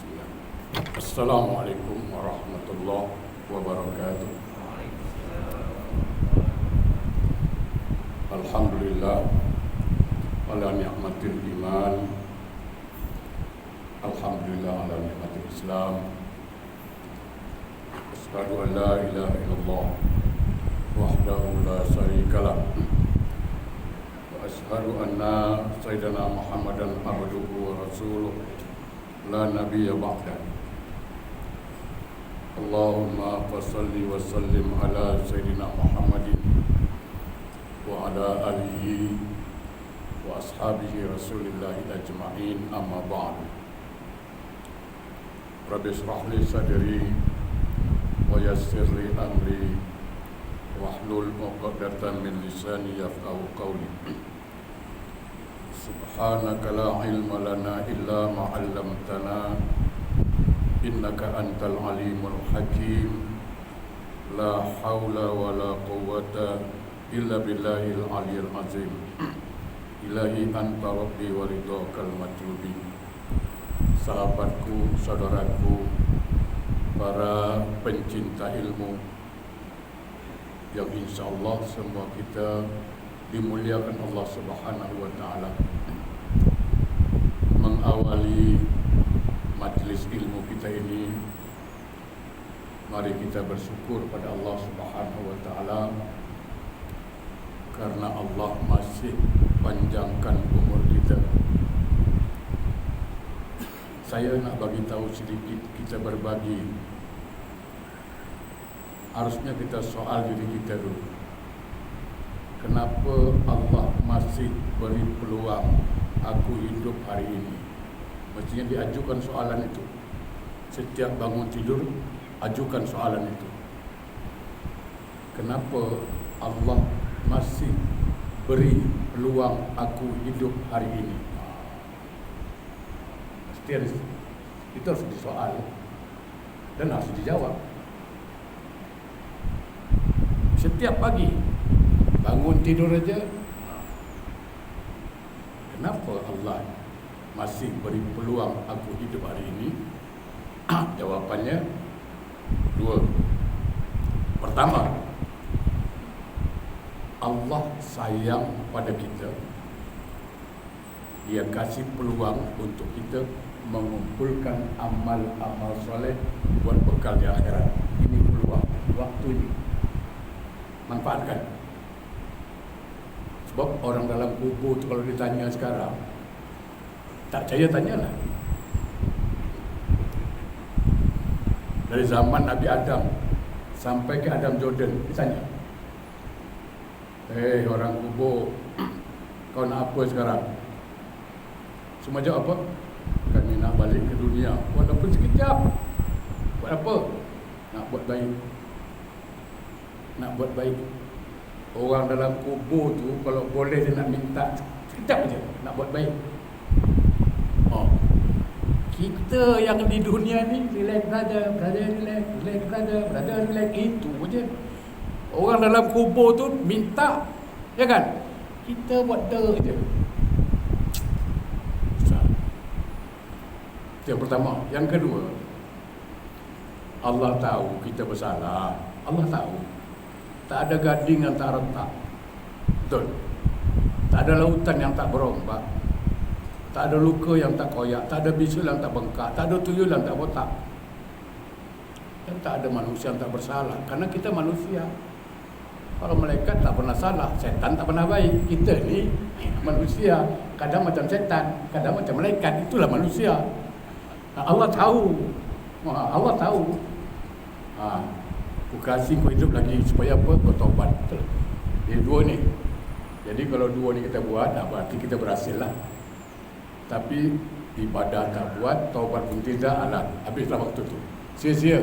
Bismillah. Assalamualaikum warahmatullahi wabarakatuh. Alhamdulillah ala ni'matil iman. Alhamdulillah ala ni'matil Islam. Asyhadu an la ilaha illallah wahdahu la syarikalah. Wa asyhadu anna sayyidina Muhammadan abduhu wa rasuluh la nabiyya ba'dah. Allahumma fassalli wa sallim ala sayyidina Muhammadin wa ala alihi wa ashabihi rasulillahi ajma'in, amma ba'du. Rabbi shrah li sadri wa yassir li amri wahlul 'uqdatam min lisani yafqahu qawli. Subhanaka la ilma lana illa ma 'allamtana innaka antal alimul hakim. La haula wa la quwwata illa billahil aliyil azim. Ilahi anta rabbi wa ridhakal matlubi. Sahabatku, saudaraku, para pencinta ilmu yang insyaallah semua kita dimuliakan Allah Subhanahu wa taala. Mengawali majlis ilmu kita ini, mari kita bersyukur pada Allah Subhanahu wa taala karena Allah masih panjangkan umur kita. Saya nak bagi tahu sedikit, kita berbagi. Harusnya kita soal diri kita dulu. Kenapa Allah masih beri peluang aku hidup hari ini? Mestinya diajukan soalan itu. Setiap bangun tidur, ajukan soalan itu. Kenapa Allah masih beri peluang aku hidup hari ini? Itu harus disoal dan harus dijawab. Setiap pagi bangun tidur aja, kenapa Allah masih beri peluang aku hidup hari ini? Jawabannya dua. Pertama, Allah sayang pada kita. Dia kasih peluang untuk kita mengumpulkan amal-amal soleh buat bekal di akhirat. Ini peluang, waktu ini. Manfaatkan. Sebab orang dalam kubur tu kalau ditanya sekarang, tak percaya tanyalah. Dari zaman Nabi Adam sampai ke Adam Jordan, ditanya, orang kubur, kau nak apa sekarang? Semua jawab apa? Kami nak balik ke dunia, walaupun sekejap. Buat apa? Nak buat baik. Nak buat baik. Orang dalam kubur tu kalau boleh dia nak minta sekejap aja nak buat baik. Kita yang di dunia ni relax brother, relax brother, relax, itu aja. Orang dalam kubur tu minta, ya kan? Kita buat je. Itu yang pertama. Yang kedua, Allah tahu kita bersalah. Allah tahu. Tak ada gading yang tak retak. Betul. Tak ada lautan yang tak berombak. Tak ada luka yang tak koyak. Tak ada bisul yang tak bengkak. Tak ada tuyul yang tak botak. Dan tak ada manusia yang tak bersalah. Karena kita manusia. Kalau malaikat tak pernah salah, setan tak pernah baik. Kita ni manusia, kadang macam setan, kadang macam malaikat. Itulah manusia. Allah tahu. Allah tahu. Aku kasih kau hidup lagi supaya apa? Kau taubat. Dia dua ni. Jadi kalau dua ni kita buat, berarti kita berhasil lah. Tapi ibadah tak buat, taubat pun tidak, habislah waktu tu. Sia-sia.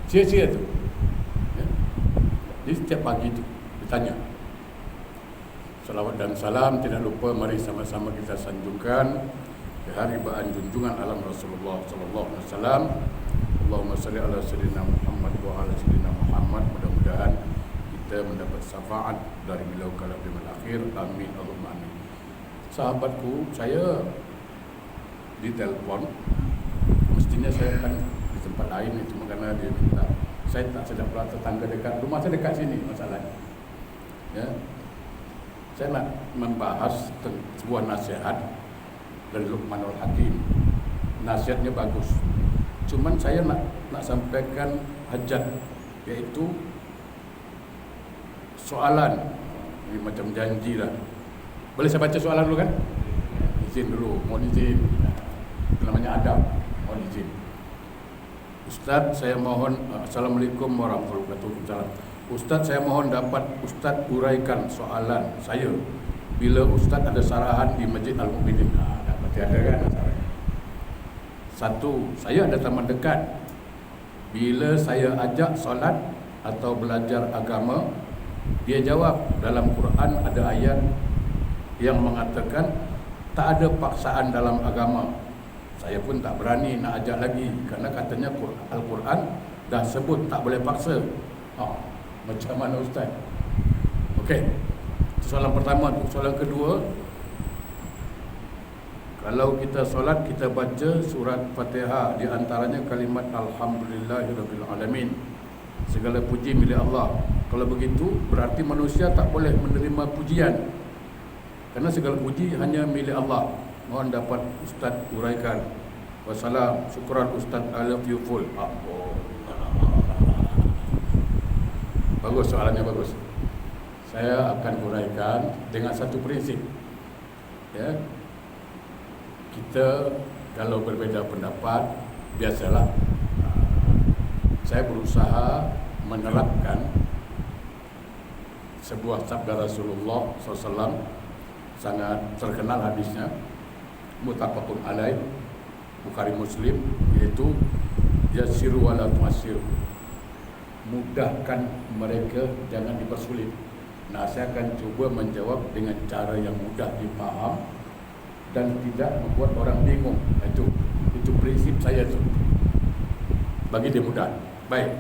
Sia-sia tu. Jadi setiap pagi tu ditanya. Salawat dan salam tidak lupa, mari sama-sama kita sanjungkan di hari junjungan alam Rasulullah sallallahu alaihi wasallam. Allahumma salli ala sayyidina Muhammad wa ala sayyidina Muhammad. Mudah-mudahan kita mendapat syafaat dari beliau kala di akhir. Amin Allahumma amin. Sahabatku, saya ditelepon, mestinya tadinya saya kan di tempat lain itu, karena dia minta. Saya tak sedap pula tetangga dekat rumah saya dekat sini masalahnya. Ya. Saya nak membahas sebuah nasihat dari Luqmanul Hakim. Nasihatnya bagus. Cuman saya nak sampaikan hajat, yaitu soalan. Ini macam janji lah. Boleh saya baca soalan dulu kan? Izin dulu, mohon izin. Itu namanya adab, mohon izin. Ustaz, saya mohon, Assalamualaikum warahmatullahi wabarakatuh. Ustaz, saya mohon dapat Ustaz uraikan soalan saya. Bila Ustaz ada sarahan di Masjid Al-Mukminin. Berarti ada kan sarahan. Satu, saya ada taman dekat. Bila saya ajak solat atau belajar agama, dia jawab, dalam Quran ada ayat yang mengatakan tak ada paksaan dalam agama. Saya pun tak berani nak ajak lagi, kerana katanya Al-Quran dah sebut tak boleh paksa. Macam mana Ustaz? Okey, soalan pertama tu. Soalan kedua, kalau kita solat, kita baca surat Fatihah, di antaranya kalimat Alhamdulillahirabbil alamin. Segala puji milik Allah. Kalau begitu, berarti manusia tak boleh menerima pujian, kerana segala puji hanya milik Allah. Mohon dapat Ustaz uraikan. Wassalam. Syukran Ustaz, I love you full. Bagus, soalannya bagus. Saya akan uraikan dengan satu prinsip. Ya. Kita kalau berbeza pendapat, biasalah. Saya berusaha menerapkan sebuah sabda Rasulullah SAW, sangat terkenal hadisnya, muttafaqun alaih, Bukhari Muslim, yaitu yassiru wa la tu'assiru. Mudahkan mereka, jangan dipersulit. Nah, saya akan cuba menjawab dengan cara yang mudah dipaham dan tidak membuat orang bingung. Itu prinsip saya tu, bagi dia mudah. Baik.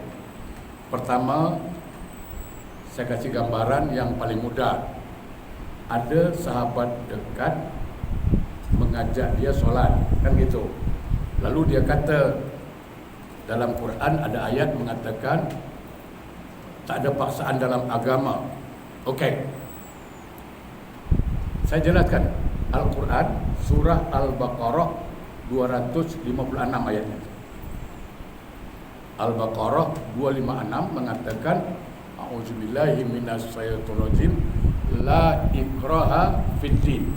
Pertama, saya kasih gambaran yang paling mudah. Ada sahabat dekat mengajak dia solat, kan gitu. Lalu dia kata, dalam Quran ada ayat mengatakan tak ada paksaan dalam agama. Okey, saya jelaskan. Al-Quran surah Al-Baqarah 256 ayatnya. Al-Baqarah 256 mengatakan, a'udzubillahi minasyaitonirrajim, la ikraha fiddin.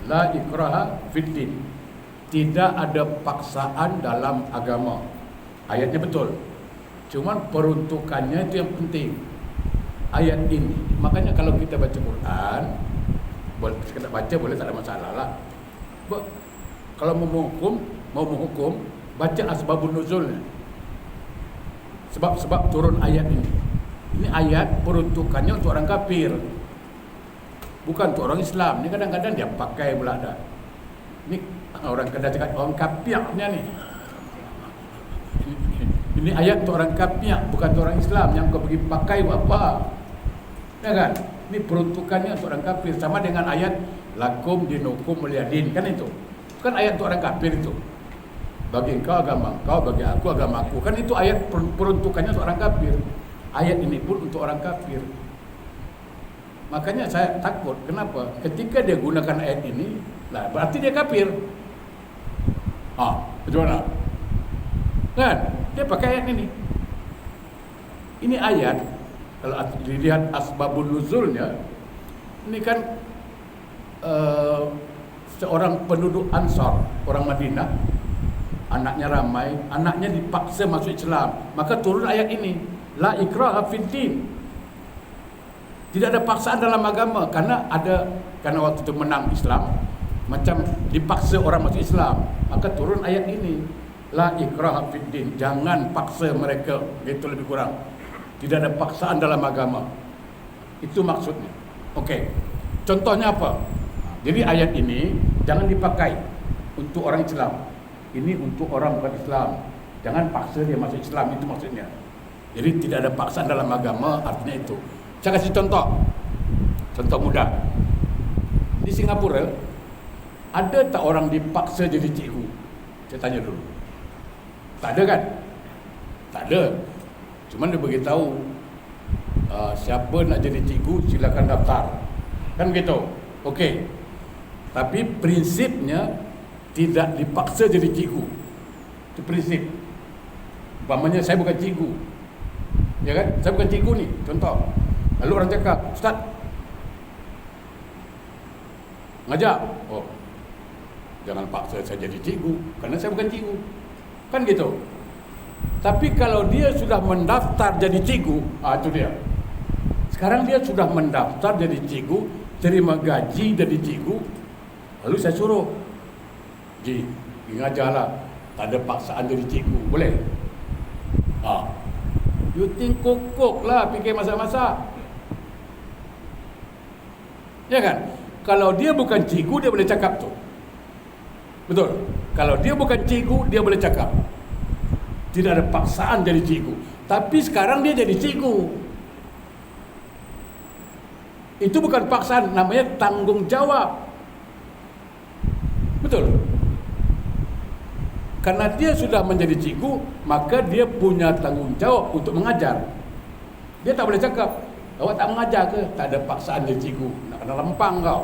La ikraha fiddin. Tidak ada paksaan dalam agama. Ayatnya betul. Cuman peruntukannya itu yang penting. Ayat ini. Makanya kalau kita baca Quran, boleh sekedar baca boleh, tak ada masalah lah. Kalau mau menghukum, baca asbabun nuzulnya. Sebab turun ayat ini. Ini ayat peruntukannya untuk orang kafir, bukan untuk orang Islam. Ini kadang-kadang dia pakai pula dah. Ini orang kadang cakap orang kafirnya ni. Ini ayat untuk orang kafir, bukan untuk orang Islam. Yang kau pergi pakai buat apa? Ya kan? Ini peruntukannya untuk orang kafir. Sama dengan ayat lakum dinukum waliyadin, kan itu. Bukan ayat untuk orang kafir itu. Bagi engkau agama engkau, bagi aku agama aku. Kan itu ayat peruntukannya untuk orang kafir. Ayat ini pun untuk orang kafir. Makanya saya takut. Kenapa? Ketika dia gunakan ayat ini, lah berarti dia kafir. Macam mana? Kan? Dia pakai ayat ini. Ini ayat, kalau dilihat asbabun nuzulnya, ini kan seorang penduduk Ansar, orang Madinah, anaknya ramai, anaknya dipaksa masuk Islam, maka turun ayat ini, la ikraha fiddin. Tidak ada paksaan dalam agama, karena waktu itu menang Islam, macam dipaksa orang masuk Islam, maka turun ayat ini, la ikraha fiddin. Jangan paksa mereka, itu lebih kurang. Tidak ada paksaan dalam agama. Itu maksudnya. Okey. Contohnya apa? Jadi ayat ini jangan dipakai untuk orang Islam. Ini untuk orang bukan Islam. Jangan paksa dia masuk Islam, itu maksudnya. Jadi tidak ada paksaan dalam agama, artinya itu. Saya kasih contoh. Contoh mudah. Di Singapura ada tak orang dipaksa jadi cikgu? Saya tanya dulu. Tak ada kan? Tak ada. Cuma dia beritahu siapa nak jadi cikgu silakan daftar. Kan gitu. Okey. Tapi prinsipnya tidak dipaksa jadi cikgu. Itu prinsip. Umpamanya saya bukan cikgu. Ya kan? Saya bukan cikgu ni, contoh. Lalu orang cakap, "Ustaz, ngajar." Oh, jangan paksa saya jadi cikgu, kerana saya bukan cikgu. Kan gitu. Tapi kalau dia sudah mendaftar jadi cikgu, itu dia. Sekarang dia sudah mendaftar jadi cikgu, terima gaji jadi cikgu. Lalu saya suruh, "Ji, ngajarlah. Tak ada paksaan jadi cikgu, boleh?" You think kokok lah fikir masak-masak. Ya kan? Kalau dia bukan cikgu, dia boleh cakap tu. Betul? Kalau dia bukan cikgu, dia boleh cakap. Tidak ada paksaan jadi cikgu. Tapi sekarang dia jadi cikgu. Itu bukan paksaan, namanya tanggungjawab. Betul? Karena dia sudah menjadi cikgu, maka dia punya tanggungjawab untuk mengajar. Dia tak boleh cakap, "Awak tak mengajar ke?" Tak ada paksaan jadi cikgu. Nak kena lempang kau.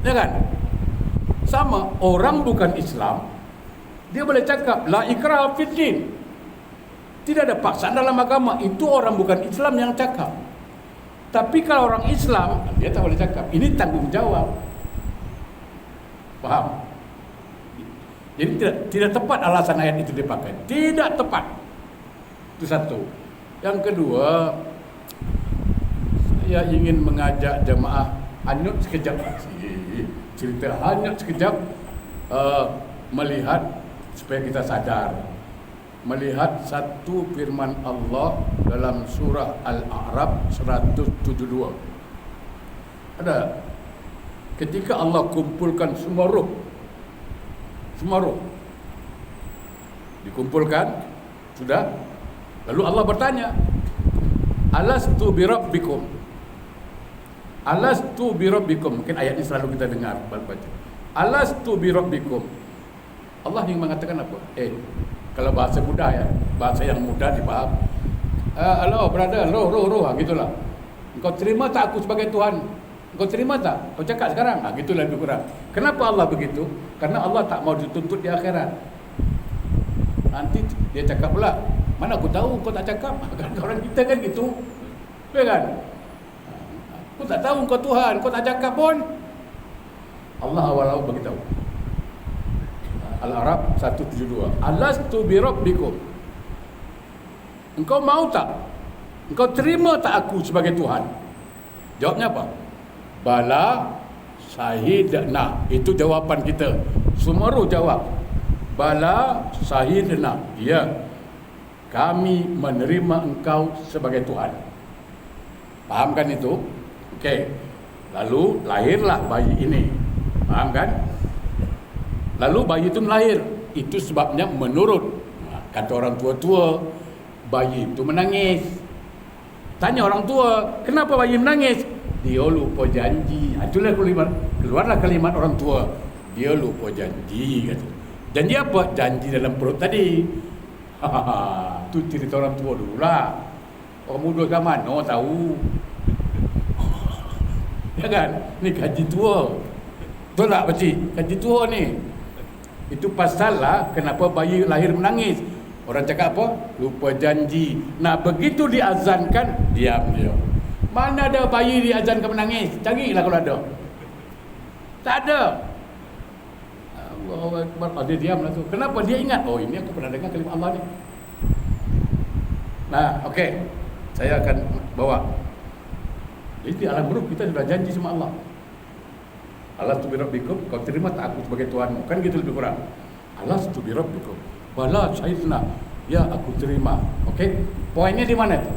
Ya kan? Sama, orang bukan Islam, dia boleh cakap, "La ikraha fid din." Tidak ada paksaan dalam agama. Itu orang bukan Islam yang cakap. Tapi kalau orang Islam, dia tak boleh cakap. Ini tanggungjawab. Faham? Jadi tidak tepat alasan ayat itu dipakai. Tidak tepat. Itu satu. Yang kedua, saya ingin mengajak jemaah hanyut sekejap. Cerita hanyut sekejap, melihat supaya kita sadar. Melihat satu firman Allah dalam surah Al-A'raf 172. Ada ketika Allah kumpulkan semua roh dikumpulkan, sudah. Lalu Allah bertanya, "Alastu birabbikum?" Alastu birabbikum. Mungkin ayat ini selalu kita dengar baca. Alastu birabbikum. Allah yang mengatakan apa? Kalau bahasa mudah ya, bahasa yang mudah dipaham. Halo brother, roh, gitulah. Engkau terima tak aku sebagai Tuhan? Kau terima tak? Kau cakap sekarang. Gitulah lebih kurang. Kenapa Allah begitu? Karena Allah tak mau dituntut di akhirat. Nanti dia cakap pula, "Mana aku tahu kau tak cakap?" Kan orang kita kan gitu. Ya kan? Aku tak tahu kau Tuhan, kau tak cakap pun. Allah awal-awal beritahu. Al-A'raf 172. Alastu birabbikum. Engkau mau tak? Engkau terima tak aku sebagai Tuhan? Jawabnya apa? Bala sahidna. Itu jawapan kita. Semua roh jawab. Bala sahidna. Ya, kami menerima engkau sebagai Tuhan. Faham kan itu? Okey. Lalu lahirlah bayi ini. Faham kan? Lalu bayi itu lahir. Itu sebabnya menurut kata orang tua-tua, bayi itu menangis. Tanya orang tua, "Kenapa bayi menangis?" "Dia lupa janji." Itulah keluarlah kalimat orang tua. Dia lupa janji, kata. Janji apa? Janji dalam perut tadi. Itu cerita orang tua dulu lah. Orang muda kat mana tahu. Ya kan? Ni kaji tua. Betul tak pakcik? Kaji tua ni. Itu pasal lah kenapa bayi lahir menangis. Orang cakap apa? Lupa janji. Nah, begitu diazankan, diam dia. Mana ada bayi diazankan menangis? Carilah kalau ada. Tak ada. Allahu Akbar. Dia diamlah tu. Kenapa? Dia ingat, oh ini aku pernah dengar kalimat Allah ni. Nah, okey. Saya akan bawa. Jadi di alam ruh kita sudah janji sama Allah. Alastu birabbikum, kau terima tak aku sebagai Tuhanmu? Kan gitu lebih kurang. Alastu birabbikum. Bala syahidna. Ya, aku terima. Okey. Poinnya di mana tu?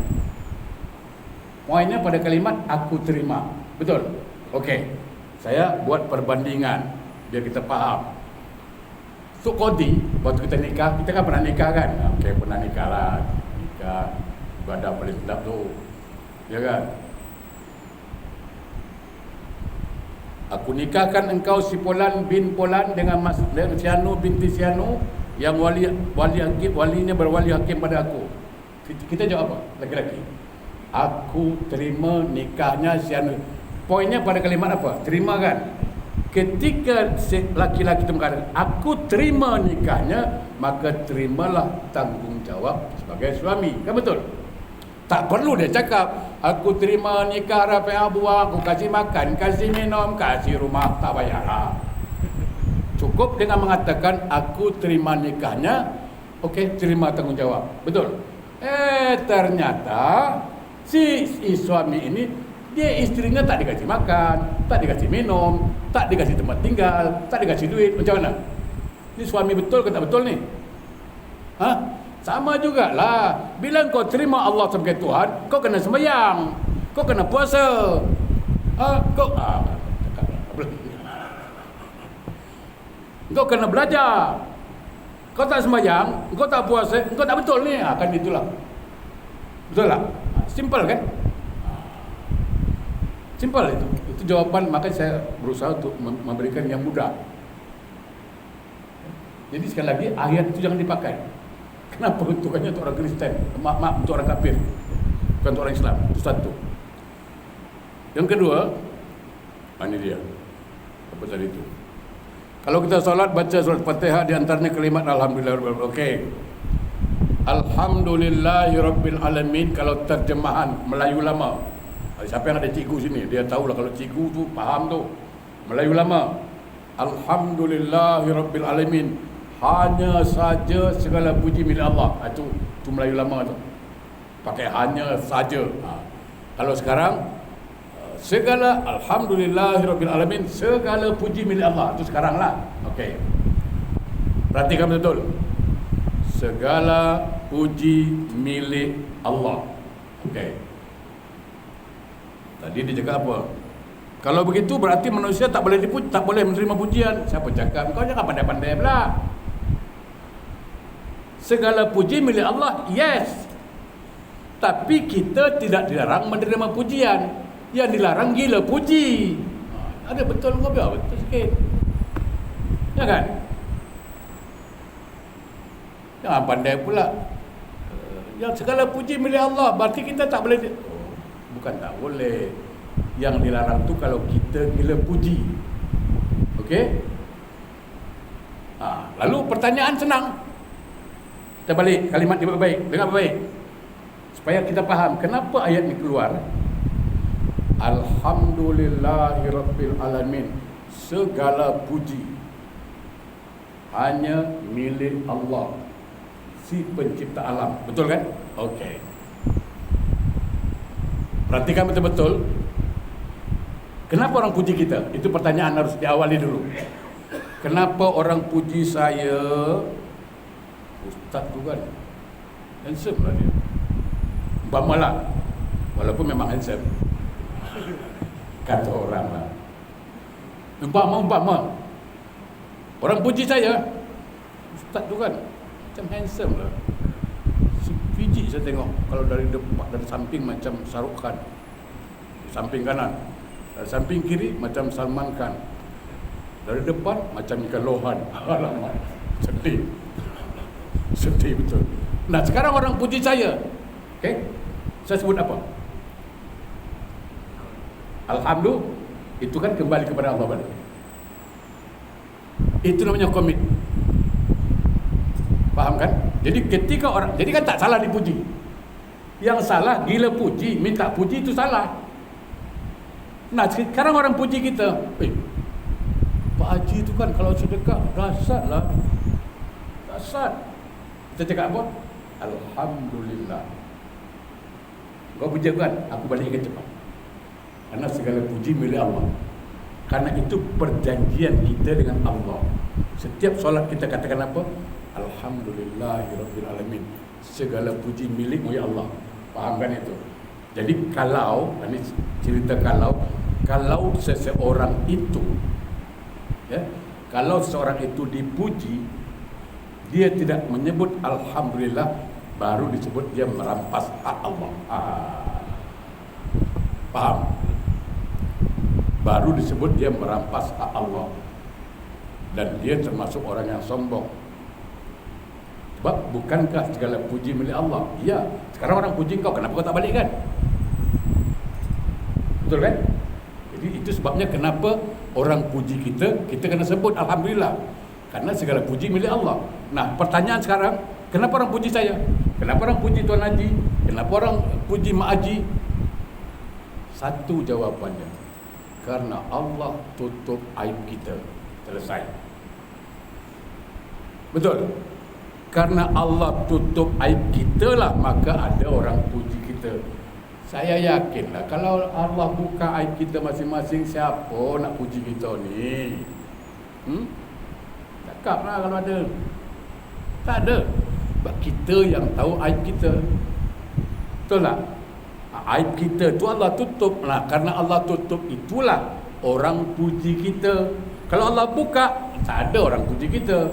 Poinnya pada kalimat aku terima. Betul? Okey. Saya buat perbandingan biar kita faham. Untuk kodi, waktu kita nikah, kita kan pernah nikah kan? Okey, pernah nikah lah. Nikah, ibadah paling sedap tu. Ya kan? Aku nikahkan engkau si Polan bin Polan dengan Sianu binti Sianu. Yang walinya berwali hakim pada aku. Kita jawab apa? Laki-laki. Aku terima nikahnya si anu. Poinnya pada kalimat apa? Terima kan? Ketika laki-laki itu mengatakan aku terima nikahnya, maka terimalah tanggungjawab sebagai suami. Kan betul? Tak perlu dia cakap aku terima nikah Rafi Abu, aku kasih makan, kasih minum, kasih rumah, tak bayar. Cukup dengan mengatakan aku terima nikahnya, okey, terima tanggungjawab. Betul? Ternyata si suami ini, dia istrinya tak dikasih makan, tak dikasih minum, tak dikasih tempat tinggal, tak dikasih duit. Macam mana? Ini suami betul ke tak betul ni? Sama jugalah. Bila kau terima Allah sebagai Tuhan, kau kena sembahyang, kau kena puasa. Kau kena belajar. Kau tak sembahyang, kau tak puasa, kau tak betul ni. Kan itulah. Betul tak? Simple kan? Simple itu. Itu jawapan, makanya saya berusaha untuk memberikan yang mudah. Jadi sekali lagi, ayat itu jangan dipakai. Kenapa? Untukannya untuk orang Kristen, maaf, untuk orang kafir, bukan untuk orang Islam. Itu satu. Yang kedua, ini dia. Apa tadi itu? Kalau kita solat, baca surat Fatihah, di antaranya kalimat Alhamdulillah. Okey. Alhamdulillahirabbil alamin. Kalau terjemahan Melayu lama, siapa yang ada cikgu sini, dia tahulah kalau cikgu tu faham tu. Melayu lama. Alhamdulillahirabbil alamin. Hanya saja segala puji milik Allah. Itu Melayu lama tu. Pakai hanya saja. Kalau sekarang segala alhamdulillahirabbil alamin, segala puji milik Allah. Itu sekarang lah. Okey. Perhatikan betul. Segala puji milik Allah. Okey. Tadi dia cakap apa? Kalau begitu berarti manusia tak boleh dipuji, tak boleh menerima pujian. Siapa cakap? Kau jangan pandai-pandai pula. Segala puji milik Allah, yes. Tapi kita tidak dilarang menerima pujian. Yang dilarang gila puji. Ada betul ke biar betul sikit. Ya kan? Jangan pandai pula. Yang segala puji milik Allah, berarti kita tak boleh. Bukan tak boleh. Yang dilarang tu kalau kita gila puji. Okey? Lalu pertanyaan senang. Kita balik kalimat dia baik-baik. Dengar baik. Supaya kita faham kenapa ayat ni keluar. Alhamdulillahirabbil alamin. Segala puji hanya milik Allah, si pencipta alam. Betul kan? Okey. Perhatikan betul-betul. Kenapa orang puji kita? Itu pertanyaan harus diawali dulu. Kenapa orang puji saya? Ustaz tu kan handsome lah dia. Umpamalah, walaupun memang handsome, kata orang lah. Umpama orang puji saya, Ustaz tu kan macam handsome lah. Fiji saya tengok. Kalau dari depan, dari samping macam Shahrukh Khan, samping kanan. Dari samping kiri macam Salman Khan, dari depan macam Ikan Lohan. Alamak, sedih. Sedih betul. Nah sekarang orang puji saya, okay? Saya sebut apa? Alhamdulillah. Itu kan kembali kepada Allah balik. Itu namanya komit. Faham kan? Jadi ketika orang, jadi kan tak salah dipuji. Yang salah gila puji, minta puji itu salah. Nah sekarang orang puji kita, Pak Haji itu kan kalau sedekah dahsyat lah. Dahsyat. Kita cakap apa? Alhamdulillah. Kau puji kan? Aku balik ke cepat. Karena segala puji milik Allah. Karena itu perjanjian kita dengan Allah. Setiap solat kita katakan apa? Alhamdulillahirabbil alamin. Segala puji milikmu ya Allah. Faham kan itu? Jadi kalau, ini cerita kalau seseorang itu, ya, kalau seseorang itu dipuji, dia tidak menyebut alhamdulillah, baru disebut dia merampas hak Allah. Paham? Baru disebut dia merampas hak Allah. Dan dia termasuk orang yang sombong. Sebab bukankah segala puji milik Allah? Ya. Sekarang orang puji kau, kenapa kau tak balik kan? Betul kan? Jadi itu sebabnya kenapa orang puji kita, kita kena sebut Alhamdulillah. Karena segala puji milik Allah. Nah, pertanyaan sekarang, kenapa orang puji saya? Kenapa orang puji Tuan Haji? Kenapa orang puji Mak Haji? Satu jawapannya, karena Allah tutup aib kita. Selesai. Betul? Karena Allah tutup aib kita lah, maka ada orang puji kita. Saya yakinlah kalau Allah buka aib kita masing-masing, siapa nak puji kita ni? Cakap lah kalau ada. Tak ada. Sebab kita yang tahu aib kita. Betul tak? Aib kita tu Allah tutup lah. Karena Allah tutup itulah orang puji kita. Kalau Allah buka, tak ada orang puji kita.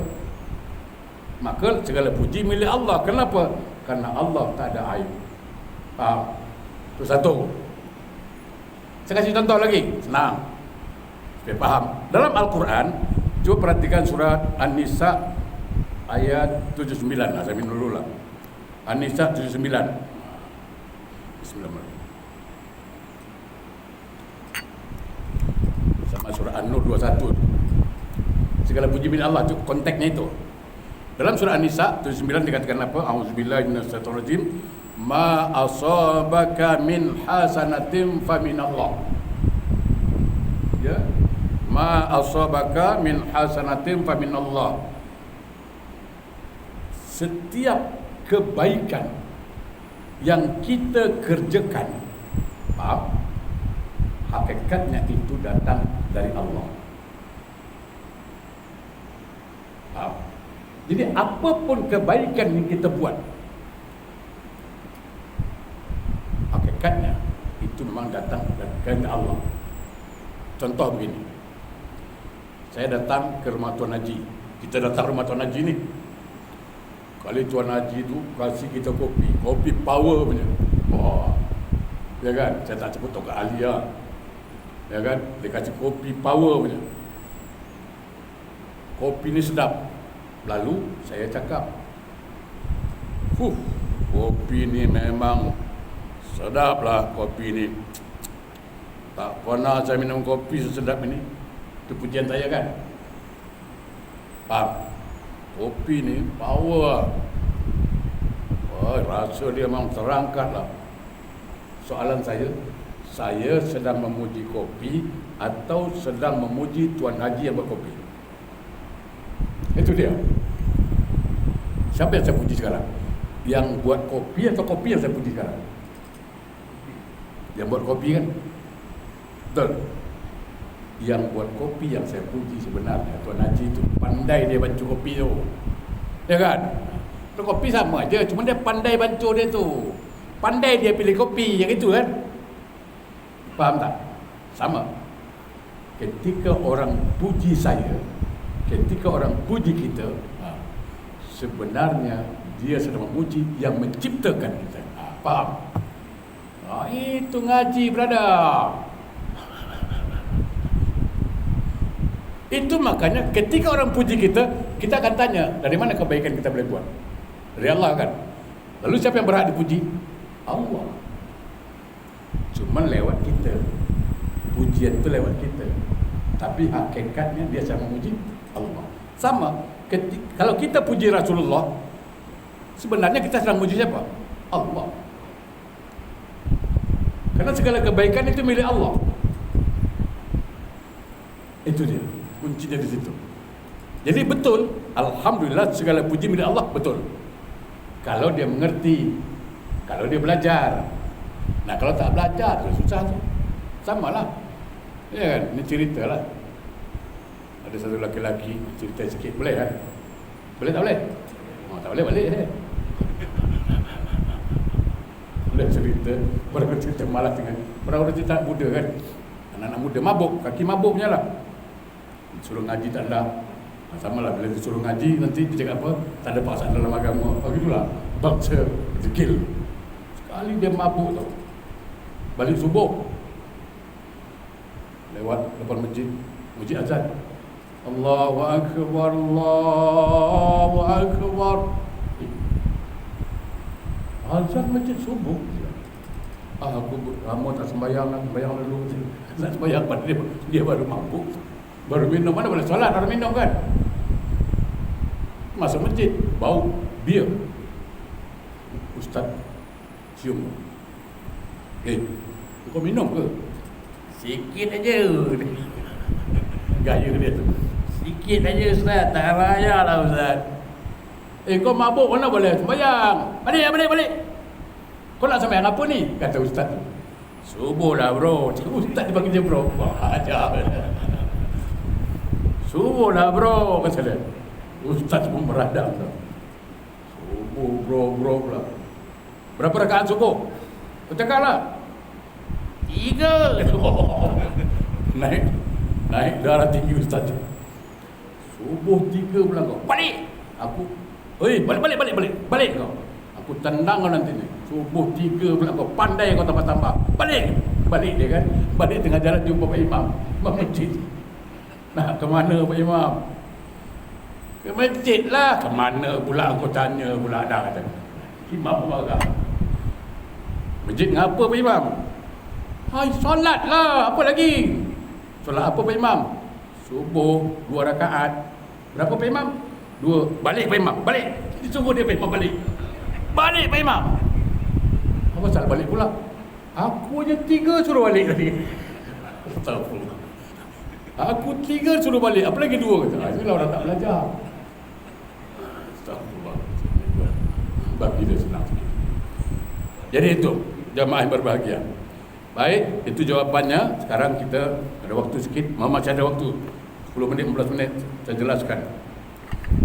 Maka segala puji milik Allah. Kenapa? Karena Allah tak ada aib. Faham? Itu satu. Saya kasih contoh lagi, senang supaya faham. Dalam Al-Quran, cuba perhatikan surat An-Nisa ayat 79. Saya minum dulu lah. An-Nisa 79. Bismillahirrahmanirrahim. Sama surah An-Nur 21. Segala puji milik Allah, konteksnya itu. Dalam surah An-Nisa 79 dikatakan apa? A'udzubillahi minasyaitonirrajim. Ma asabaka min hasanatin faminallah. Ya. Ma asabaka min hasanatin faminallah. Setiap kebaikan yang kita kerjakan, faham? Hakikatnya itu datang dari Allah. Faham? Jadi apapun kebaikan yang kita buat, hakikatnya itu memang datang dari Allah. Contoh begini, saya datang ke rumah Tuan Haji. Kita datang rumah Tuan Haji ni, kali Tuan Haji tu kasih kita kopi power punya. Oh, ya kan? Saya tak sebut Tok Alia, ya kan? Dia kasih kopi power punya. Kopi ni sedap. Lalu saya cakap, kopi ni memang sedap lah kopi ni. Tak pernah saya minum kopi sesedap ini. Itu pujian saya kan? Faham? Kopi ni power. Oh, rasa dia memang terangkat lah. Soalan saya sedang memuji kopi atau sedang memuji Tuan Haji yang buat kopi? Itu dia. Siapa yang saya puji sekarang? Yang buat kopi atau kopi yang saya puji sekarang? Yang buat kopi kan? Betul. Yang buat kopi yang saya puji sebenarnya Tuan Haji itu. Pandai dia bancuh kopi tu. Ya kan? Tu kopi sama aja, cuma dia pandai bancuh dia tu. Pandai dia pilih kopi yang itu kan? Faham tak? Sama. Ketika orang puji saya, ketika orang puji kita, sebenarnya dia sedang memuji yang menciptakan kita. Faham? Itu ngaji, brother. Itu makanya ketika orang puji kita, kita akan tanya, dari mana kebaikan kita boleh buat? Dari Allah kan? Lalu siapa yang berhak dipuji? Allah. Cuma lewat kita. Pujian itu lewat kita. Tapi hakikatnya dia sama memuji Allah. Sama, kalau kita puji Rasulullah, sebenarnya kita sedang memuji siapa? Allah. Karena segala kebaikan itu milik Allah. Itu dia, kuncinya di situ. Jadi betul, alhamdulillah segala puji milik Allah, betul. Kalau dia mengerti, kalau dia belajar. Nah, kalau tak belajar, susah tu. Samalah. Ya kan, ini cerita lah. Ada satu laki-laki, cerita sikit, boleh kan? Boleh tak boleh? Tak boleh, balik saya. Boleh cerita, orang cerita malas dengan orang cerita muda kan. Anak-anak muda mabuk, kaki mabuk punya lah. Suruh ngaji tak ada. Sama lah, bila disuruh ngaji nanti dia cakap apa? Tak ada paksaan dalam agama. Begitulah, bangsa degil. Sekali dia mabuk tau. Balik subuh, lewat depan masjid azan. Allahu Akbar, Allahu Akbar. Azan masjid subuh. Aku lama tak sembahyang dulu. Nak sembahyang pada dia baru mampu. Baru minum, mana boleh solat baru minum kan. Masuk masjid, bau bir. Ustaz cium. Kau minum ke? Sikit aja. Gaya dia tu. Sikit aja Ustaz, tak payahlah Ustaz. Kau mabuk mana boleh sembahyang? Balik. Kau nak sembahyang apa ni? Kata Ustaz. Subuh lah bro. Ustaz dipanggil dia bro. Wah, ajar. Subuh lah bro, kata dia. Ustaz pun meradang. Subuh bro pula. Berapa rakaat subuh? Kau cakap lah. 3. Naik darah tinggi Ustaz. Subuh 3 pula kau. Balik. Aku, balik kau. Aku tendang kau nanti ni. Subuh 3 pula kau. Pandai kau tambah-tambah. Balik dia kan. Balik tengah jalan jumpa Pak Imam. Imam masjid. Nak ke mana Pak Imam? Ke masjid lah. Ke mana pula aku tanya pula dah kata. Imam marah. Masjid ngapa Pak Imam? Hai, solat lah. Apa lagi? Solat apa Pak Imam? Subuh 2 rakaat. Berapa Pak Imam? 2. Balik Pak Imam. Balik. Suruh dia Pak Imam balik. Balik Pak Imam. Apa salah balik pula? Aku je 3 suruh balik tadi. Astagfirullah. Aku 3 suruh balik. Apa lagi 2 kata. Inilah orang tak belajar. Astagfirullah. Bagi dia senang sikit. Jadi itu jamaah yang berbahagia. Baik, itu jawapannya. Sekarang kita ada waktu sikit. Masih ada waktu 10 minit, 15 minit. Saya jelaskan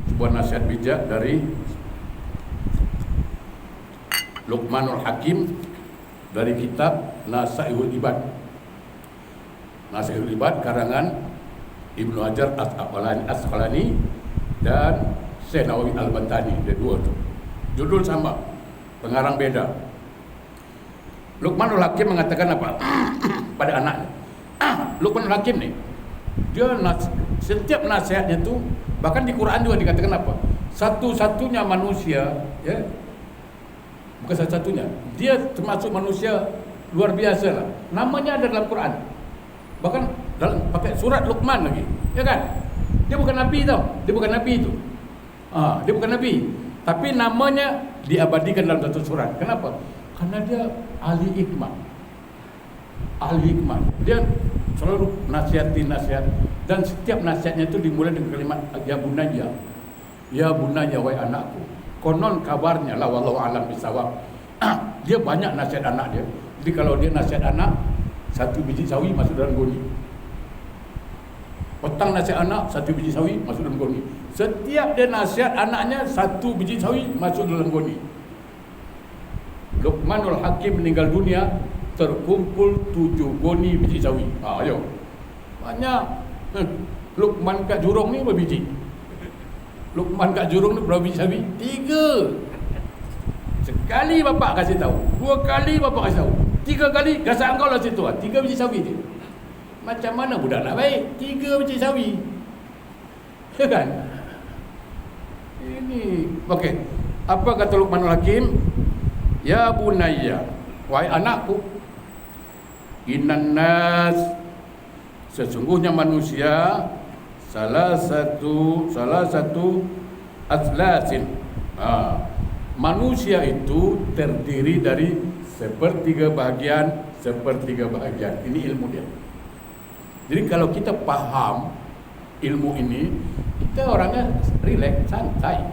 sebuah nasihat bijak dari Luqmanul Hakim dari kitab Nasaihul Ibad. Nasaihul Ibad karangan Ibnu Hajar Asqalani dan Syekh Nawawi Al-Bantani. Dia dua tu. Judul sama, pengarang beda. Luqmanul Hakim mengatakan apa? Pada anaknya. Luqmanul Hakim ni, dia setiap nasihatnya tu, bahkan di Quran juga dikatakan apa? Satu-satunya manusia, ya, bukan satu-satunya, dia termasuk manusia luar biasa lah. Namanya ada dalam Quran. Bahkan dalam pakai surat Luqman lagi, ya kan? Dia bukan nabi tau, dia bukan nabi itu. Dia bukan nabi, tapi namanya diabadikan dalam satu surat. Kenapa? Karena dia ahli hikmah. Ahli hikmah. Dia selalu nasihat dan setiap nasihatnya itu dimulai dengan kalimat ya bunayya. Ya bunayya, wahai anakku. Konon kabarnya lah wallahu alam bisawab. Dia banyak nasihat anak dia. Jadi kalau dia nasihat anak, 1 biji sawi masuk dalam goni. Petang nasihat anak, 1 biji sawi masuk dalam goni. Setiap dia nasihat anaknya, 1 biji sawi masuk dalam goni. Luqmanul Hakim meninggal dunia, terkumpul 7 goni biji sawi. Ayo. Banyak. Luqman kat Jurong ni berapa biji? Luqman kat Jurong ni berapa biji sawi? 3. Sekali bapak kasih tahu, 2 kali bapak kasih tahu, 3 kali gasak engkau lah situ. 3 biji sawi dia. Macam mana budak nak baik? 3 biji sawi. Ya kan? Ini. Okey. Apa kata Luqmanul Hakim? Ya bunayya, wahai anakku, innan nas, sesungguhnya manusia salah satu aslasin. Manusia itu terdiri dari sepertiga bahagian. Ini ilmu dia. Jadi kalau kita paham ilmu ini, kita orangnya relax, santai,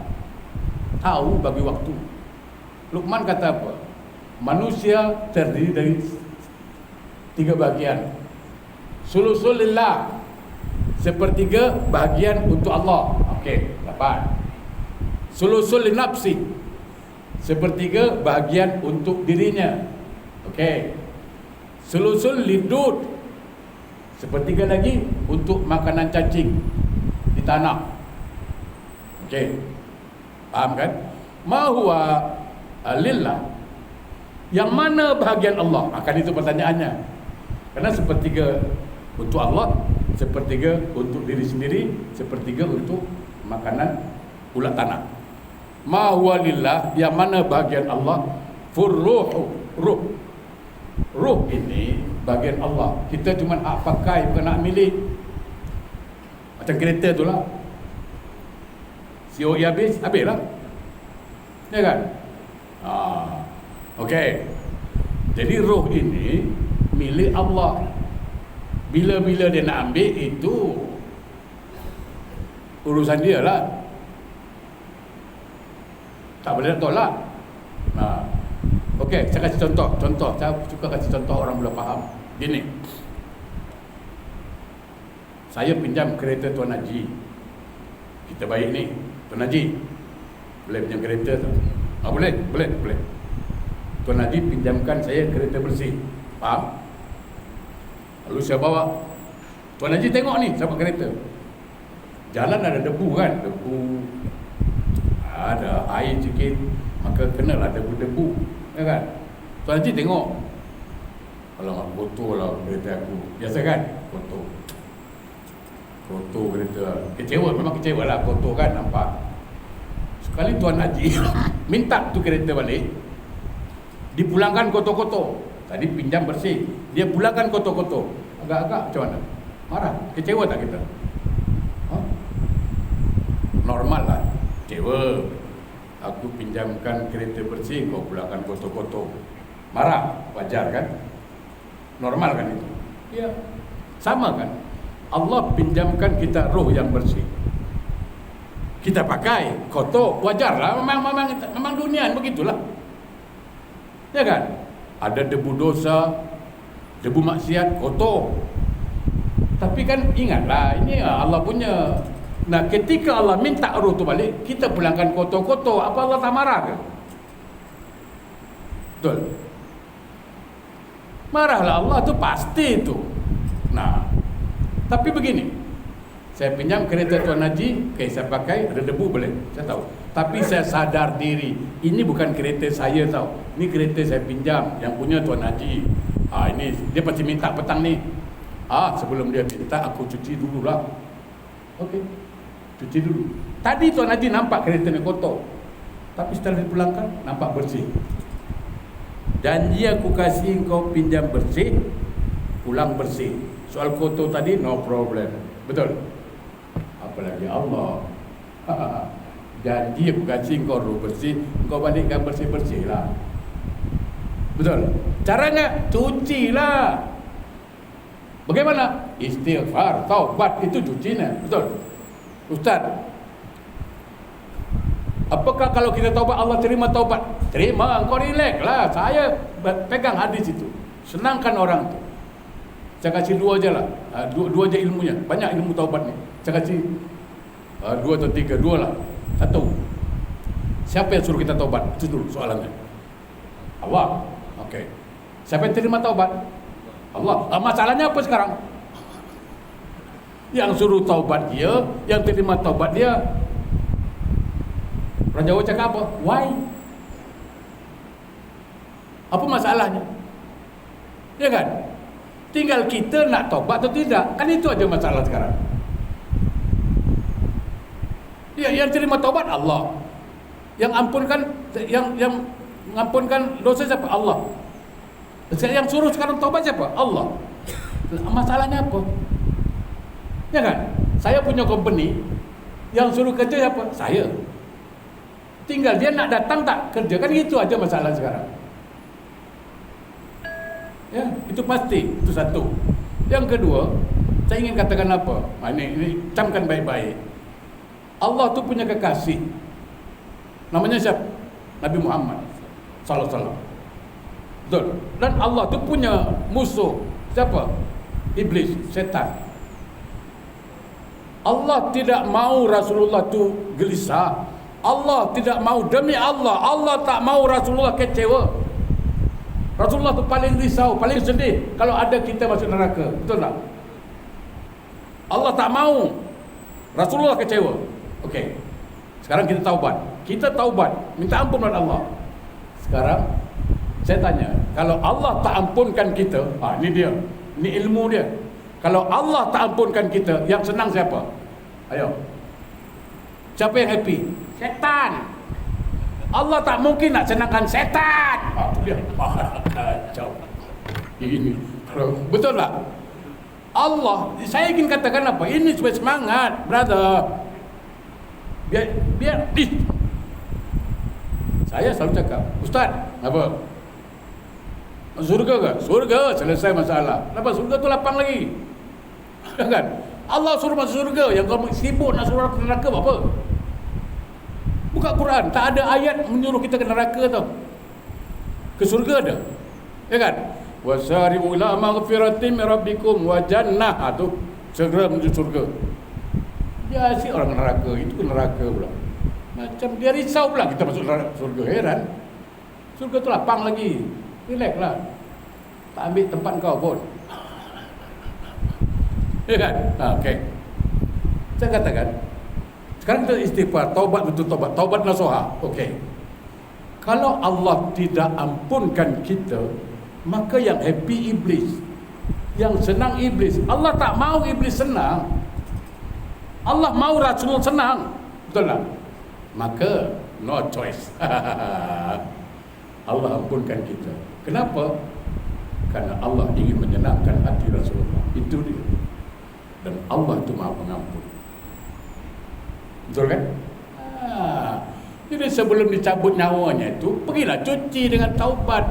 tahu bagi waktu. Luqman kata apa? Manusia terdiri dari 3 bahagian. Sulusul lillah, sepertiga bahagian untuk Allah. Okey, dapat. Sulusul linafsi, sepertiga bahagian untuk dirinya. Okey. Sulusul lidud, sepertiga lagi untuk makanan cacing di tanah. Okey. Faham kan? Ma huwa lillah, yang mana bahagian Allah? Akan itu pertanyaannya. Karena sepertiga untuk Allah, sepertiga untuk diri sendiri, sepertiga untuk makanan ulat tanah. Ma huwa lillah, yang mana bahagian Allah? Ruh. Ruh ini bagian Allah. Kita cuma hak pakai, bukan hak milik. Macam kereta tu lah. COE habis lah. Ya kan? Okey. Jadi roh ini milik Allah. Bila-bila dia nak ambil, itu urusan dia lah. Tak boleh nak tolak. Okey, saya kasih contoh. Saya suka kasih contoh, orang boleh faham. Gini, saya pinjam kereta Tuan Haji. Kita baik ni, Tuan Haji boleh pinjam kereta tu? Boleh. Tuan Haji pinjamkan saya kereta bersih. Faham? Lalu saya bawa. Tuan Haji tengok ni, saya bawa kereta. Jalan ada debu kan? Debu, ada air sikit, maka kenalah debu-debu, ya kan? Tuan Haji tengok, alamak, kotor lah kereta aku. Biasa kan? Kotor kereta. Memang kecewa lah, kotor kan, nampak. Sekali Tuan Haji minta tu kereta balik, dipulangkan kotor-kotor. Tadi pinjam bersih, dia pulangkan kotor-kotor. Agak-agak macam mana? Marah, kecewa tak kita? Normal lah, kecewa. Aku pinjamkan kereta bersih, kau pulangkan kotor-kotor. Marah, wajar kan? Normal kan itu? Ya, sama kan? Allah pinjamkan kita roh yang bersih, kita pakai kotor, wajar lah. Memang dunia begitulah, ya kan? Ada debu dosa, debu maksiat, kotor. Tapi kan ingatlah, ini Allah punya. Nah, ketika Allah minta roh tu balik, kita pulangkan kotor-kotor, apa Allah tak marah ke? Betul? Marahlah Allah tu pasti tu. Nah, tapi begini, saya pinjam kereta Tuan Haji, saya pakai, ada debu boleh, saya tahu. Tapi saya sadar diri, ini bukan kereta saya tahu. Ini kereta saya pinjam, yang punya Tuan Haji. Ini dia pasti minta petang ni. Sebelum dia minta, aku cuci dulu lah. Okey, cuci dulu. Tadi Tuan Haji nampak kereta ni kotor, tapi setelah dipulangkan, nampak bersih. Janji aku kasih kau pinjam bersih, pulang bersih. Soal kotor tadi, no problem. Betul? Apalagi Allah. Janji aku kasih kau roh bersih, kau balikkan bersih-bersih lah. Betul? Caranya, cucilah. Bagaimana? Istighfar, taubat, itu cucinya. Betul? Ustaz, apakah kalau kita taubat Allah terima taubat? Terima, kau relax lah. Saya pegang hadis itu, senangkan orang tu. Saya kasih dua je lah, dua je ilmunya. Banyak ilmu taubat ni. Saya kasih 2 atau 3, 2 lah. 1, siapa yang suruh kita taubat? Itu dulu soalannya. Allah. Okey. Siapa yang terima taubat? Allah. Masalahnya apa sekarang? Yang suruh taubat dia, yang terima taubat dia. Orang Jawa cakap apa? Why? Apa masalahnya? Ya kan? Tinggal kita nak taubat atau tidak. Kan itu aja masalah sekarang. Ya, yang terima taubat Allah. Yang ampunkan, yang mengampunkan dosa siapa? Allah. Yang suruh sekarang taubat siapa? Allah. Masalahnya apa? Ya kan? Saya punya company, yang suruh kerja siapa? Saya. Tinggal dia nak datang tak kerja. Kan itu aja masalah sekarang. Ya, itu pasti. Itu satu. Yang kedua, saya ingin katakan apa? Ini camkan baik-baik. Allah tu punya kekasih. Namanya siapa? Nabi Muhammad sallallahu alaihi wasallam. Betul. Dan Allah tu punya musuh. Siapa? Iblis, setan. Allah tidak mau Rasulullah tu gelisah. Allah tidak mau, demi Allah, Allah tak mau Rasulullah kecewa. Rasulullah tu paling risau, paling sedih kalau ada kita masuk neraka. Betul tak? Allah tak mau Rasulullah kecewa. Okey. Sekarang kita taubat. Kita taubat, minta ampun kepada Allah. Sekarang saya tanya, kalau Allah tak ampunkan kita, ini dia. Ini ilmu dia. Kalau Allah tak ampunkan kita, yang senang siapa? Ayo. Siapa yang happy? Setan. Allah tak mungkin nak senangkan setan. Itu dia. Kacau. Ini betul tak? Allah, saya ingin katakan apa? Ini supaya semangat, brother. Biar saya selalu cakap, Ustaz, apa? Surga ke? Surga, selesai masalah. Kenapa surga tu lapang lagi? Kan? Allah suruh masuk surga, yang kau sibuk nak suruh ke neraka apa? Buka Quran, tak ada ayat menyuruh kita ke neraka tau. Ke surga ada. Ya kan? Wasari'u ila maghfiratin min rabbikum wa jannah, tu segera menuju surga. Dia asyik orang neraka, itu ke neraka pula. Macam dia risau pula kita masuk surga. Heran. Surga tu lapang lagi. Relax lah. Tak ambil tempat kau pun. Ya kan? Okey. Saya katakan, sekarang kita istighfar, taubat betul taubat nasuha. Okey. Kalau Allah tidak ampunkan kita, maka yang happy iblis, yang senang iblis. Allah tak mau iblis senang. Allah mau Rasul senang. Betul tak? Maka no choice. Allah ampunkan kita. Kenapa? Karena Allah ingin menyenangkan hati Rasulullah. Itu dia. Dan Allah itu Maha Pengampun. Betul kan? Jadi sebelum dicabut nyawanya itu, pergilah cuci dengan taubat.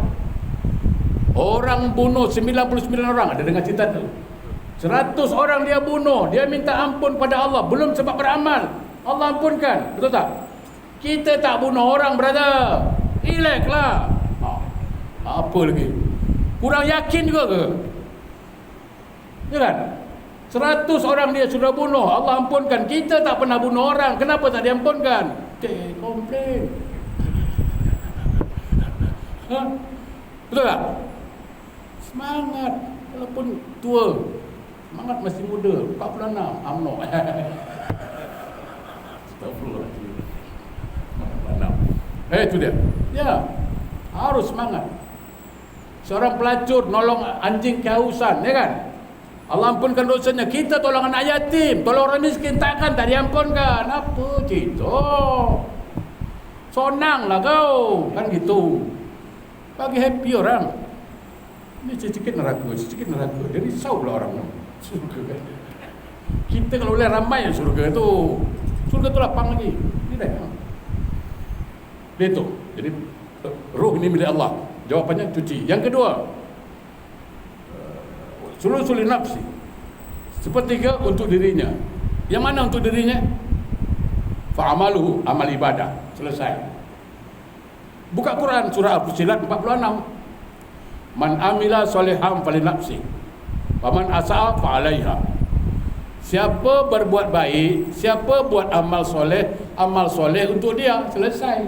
Orang bunuh 99 orang, ada dengar cerita tu? 100 orang dia bunuh, dia minta ampun pada Allah, belum sempat beramal, Allah ampunkan. Betul tak? Kita tak bunuh orang, brother. Relax lah. Apa lagi? Kurang yakin juga ke? Ya kan? 100 orang dia sudah bunuh, Allah ampunkan. Kita tak pernah bunuh orang, kenapa tak diampunkan? Komplain. Betul tak? Semangat. Walaupun tua, semangat masih muda. 46, UMNO. Astagfirullahaladzim. 46. Itu dia. Ya, harus semangat. Seorang pelacur nolong anjing kehausan, ya kan? Allah ampunkan dosanya. Kita tolong anak yatim, tolong orang miskin, tak diampunkan. Apa cerita? Sonang lah kau, kan gitu. Bagi happy orang. Ini sedikit neraka. Dia risau pula orang. Surga kan. Kita kalau boleh ramai surga tu. Surga tu lapang lagi. Ini dah. Dia tu. Jadi roh ini milik Allah. Jawapannya cuci. Yang kedua, sulusul nafsi. Sepertiga untuk dirinya. Yang mana untuk dirinya? Fa'amaluhu, amal ibadah. Selesai. Buka Quran surah Al-Fusilat 46. Man amila soleham fali nafsi, wa man asa'a fa'alaiha. Siapa berbuat baik, siapa buat amal soleh untuk dia. Selesai.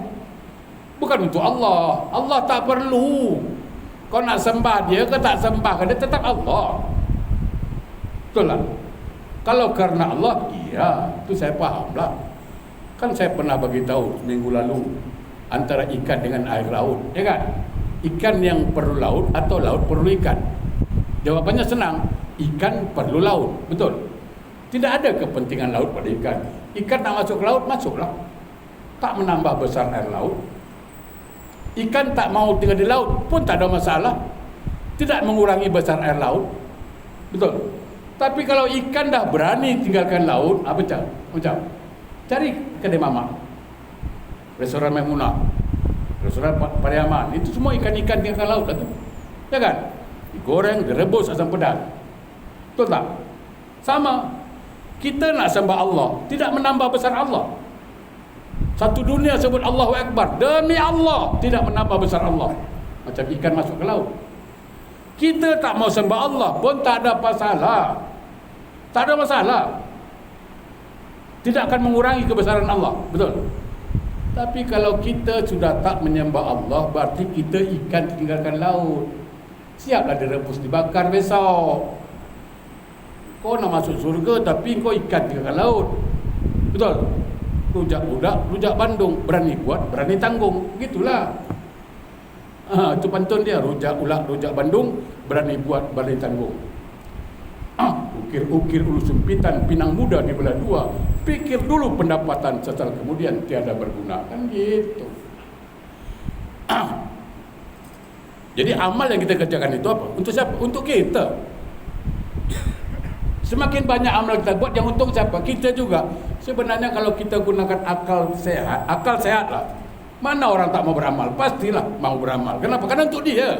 Bukan untuk Allah. Allah tak perlu. Kau nak sembah dia ke tak sembah dia, tetap Allah. Betul tak? Kalau karena Allah, iya, itu saya faham lah. Kan saya pernah bagi tahu minggu lalu antara ikan dengan air laut, ya kan? Ikan yang perlu laut atau laut perlu ikan? Jawabannya senang, ikan perlu laut, betul. Tidak ada kepentingan laut pada ikan. Ikan nak masuk ke laut, masuklah. Tak menambah besar air laut. Ikan tak mau tinggal di laut pun tak ada masalah. Tidak mengurangi besar air laut. Betul. Tapi kalau ikan dah berani tinggalkan laut, macam cari kedai mamak, restoran Maimunah, restoran Pariaman, itu semua ikan-ikan tinggalkan laut lah tu. Ya kan? Digoreng, direbus asam pedas. Betul tak? Sama. Kita nak sembah Allah, tidak menambah besar Allah. Satu dunia sebut Allahu Akbar, demi Allah tidak menambah besar Allah. Macam ikan masuk ke laut. Kita tak mau sembah Allah pun tak ada masalah. Tak ada masalah. Tidak akan mengurangi kebesaran Allah. Betul. Tapi kalau kita sudah tak menyembah Allah, berarti kita ikan tinggalkan laut. Siaplah direbus, dibakar besok. Kau nak masuk surga tapi kau ikan tinggalkan laut. Betul. Rujak budak, rujak Bandung, berani buat, berani tanggung. Begitulah. Itu pantun dia, rujak ulak, rujak Bandung, berani buat, berani tanggung. Ukir-ukir ulu sumpitan, pinang muda dibelah dua. Pikir dulu pendapatan, setelah kemudian tiada berguna. Kan gitu. Jadi amal yang kita kerjakan itu apa? Untuk siapa? Untuk kita. Semakin banyak amal kita buat, yang untung siapa? Kita juga. Sebenarnya kalau kita gunakan akal sehat lah. Mana orang tak mau beramal? Pastilah mau beramal. Kenapa? Karena untuk dia.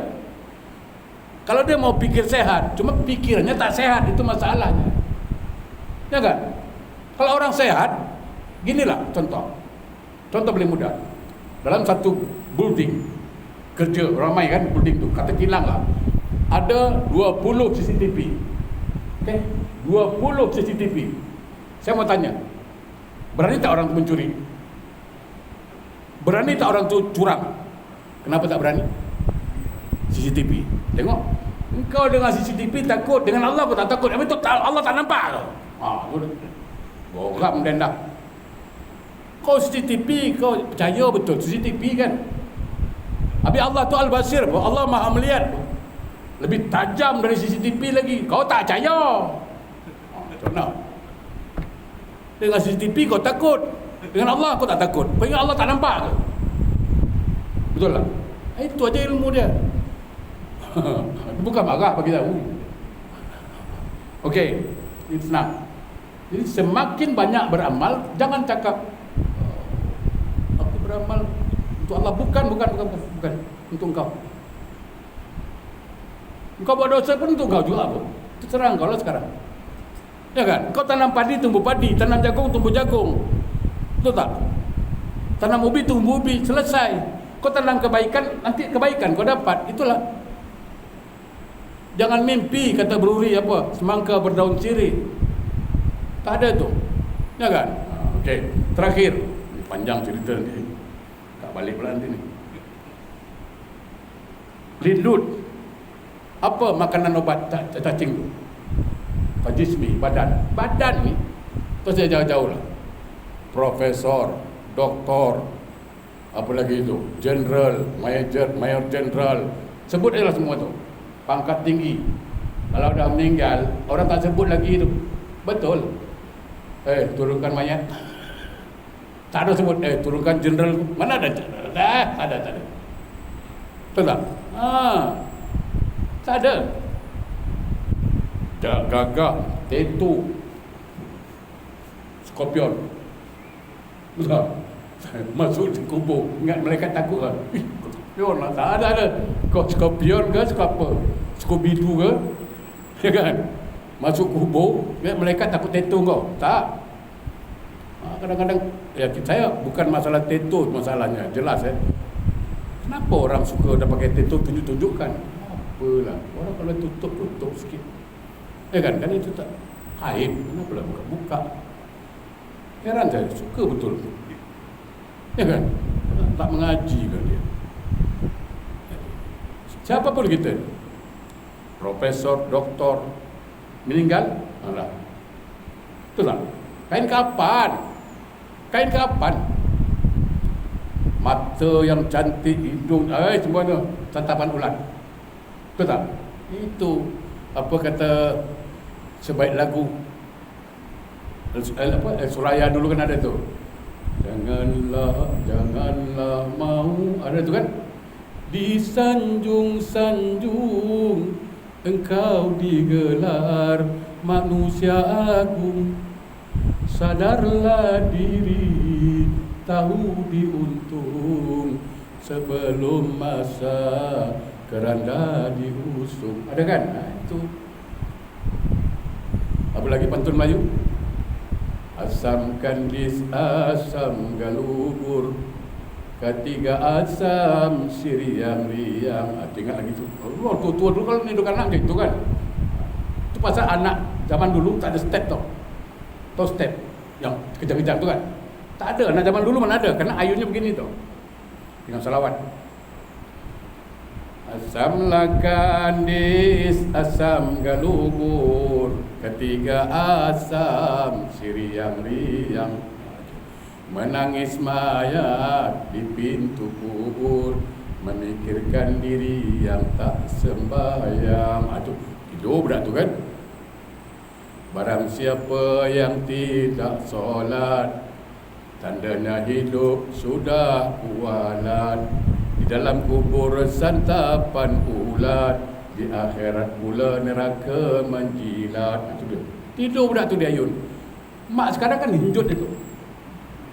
Kalau dia mau pikir sehat, cuma pikirannya tak sehat, itu masalahnya. Ya kan? Kalau orang sehat, ginilah contoh. Contoh paling mudah. Dalam satu building, kerja ramai kan building tu, kata kilang lah. Ada 20 CCTV. Okay? 20 CCTV. Saya mau tanya, berani tak orang tu mencuri? Berani tak orang tu curang? Kenapa tak berani? CCTV. Tengok, engkau dengan CCTV takut, dengan Allah kau tak takut. Habis tu Allah tak nampak kau. Boram dan dah. Kau CCTV, kau percaya betul CCTV kan? Habis Allah tu Al-Basir, Allah Maha melihat. Lebih tajam dari CCTV lagi. Kau tak percaya. Contoh. Dengan CCTV kau takut, dengan Allah kau tak takut. Kau ingat Allah tak nampak ke? Betul tak? Itu aja ilmu dia. Bukan marah bagi tahu. Okey, it's not. Jadi semakin banyak beramal, jangan cakap aku beramal untuk Allah. Bukan untuk engkau. Engkau buat dosa pun untuk engkau juga apa? Terserah engkau lah sekarang. Ya kan? Kau tanam padi, tumbuh padi. Tanam jagung, tumbuh jagung. Betul tak? Tanam ubi, tumbuh ubi. Selesai. Kau tanam kebaikan, nanti kebaikan kau dapat. Itulah. Jangan mimpi, kata beruri apa? Semangka berdaun sirih. Tak ada tu. Ya kan? Okey. Terakhir. Ini panjang cerita ni. Tak balik pula nanti ni. Lindut. Apa makanan obat cacing tu? Jismi, badan ni tu saya jauh-jauh lah. Profesor, doktor, apa lagi itu, general, mayor general, sebut aja lah semua tu. Pangkat tinggi. Kalau dah meninggal, orang tak sebut lagi itu. Betul. Turunkan mayat. Tak ada sebut, turunkan general. Mana ada? Tak ada. Betul tak? Tak ada. Gagak, tetu, Skorpion. Betul. Masuk di kubur, ingat malaikat takut kan? Skorpion lah, tak ada. Kau Skorpion ke, apa? Scooby-Doo ke? Ya kan? Masuk kubur, ingat malaikat takut tetu kau? Tak. Kadang-kadang, ya saya bukan masalah tetu masalahnya, jelas ya. Kenapa orang suka dah pakai tetu tunjuk-tunjukkan? Apalah, orang kalau tutup sikit. Ya kan, kan itu tak aib. Kenapa lah buka-buka? Heran saya, suka betul. Ya kan, tak mengaji kan dia. Siapapun kita, profesor, doktor, meninggal, alah. Betul tak? Kain kapan? Mata yang cantik, hidung, semuanya tatapan ulat. Betul tak? Itu apa kata sebaik lagu Suraya dulu kan ada tu. Janganlah mau, ada tu kan. Disanjung-sanjung engkau digelar manusia agung. Sadarlah diri, tahu diuntung sebelum masa keranda diusung. Ada kan? Itu. Apa lagi pantun Melayu? Asam kandis, asam galubur, ketiga asam siriang-riang. Ingat lagi tu. Tua-tua dulu kalau hidup anak gitu kan. Itu pasal anak zaman dulu tak ada step tau. Tahu step yang kejang-kejang tu kan? Tak ada. Anak zaman dulu mana ada? Kerana ayunnya begini tau. Dengan salawat. Asam lakandis, asam galubur, ketiga asam siriang-riang, menangis mayat di pintu kubur, memikirkan diri yang tak sembahyang. Aduh, tidur berat tu kan. Barang siapa yang tidak solat, tandanya hidup sudah kualat. Di dalam kubur santapan ulat, di akhirat pula neraka menjilat. Itu dia. Tidur budak tu dia ayun. Mak sekarang kan hinjut itu.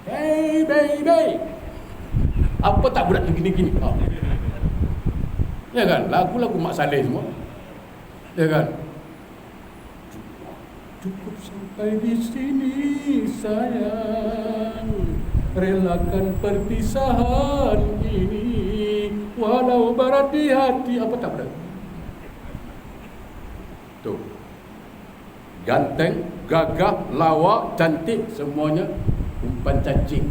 Hey baby, apa tak budak tu gini-gini? Ya kan, lagu-lagu Mak Saleh semua. Ya kan. Cukup sampai di sini sayang, relakan perpisahan ini, walau berat di hati. Apa tak berat? Tuh, ganteng, gagah, lawa, cantik, semuanya umpan cacing.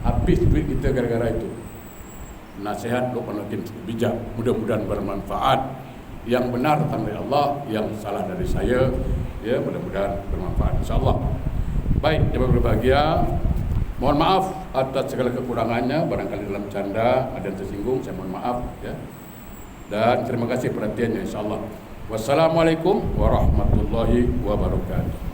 Habis duit kita gara-gara itu. Nasihat Luqman Hakim bijak, mudah-mudahan bermanfaat. Yang benar datang dari Allah, yang salah dari saya, ya mudah-mudahan bermanfaat insyaallah. Baik, jemaah berbahagia, mohon maaf atas segala kekurangannya, barangkali dalam canda ada yang tersinggung, saya mohon maaf ya. Dan terima kasih perhatiannya insyaallah. Wassalamualaikum warahmatullahi wabarakatuh.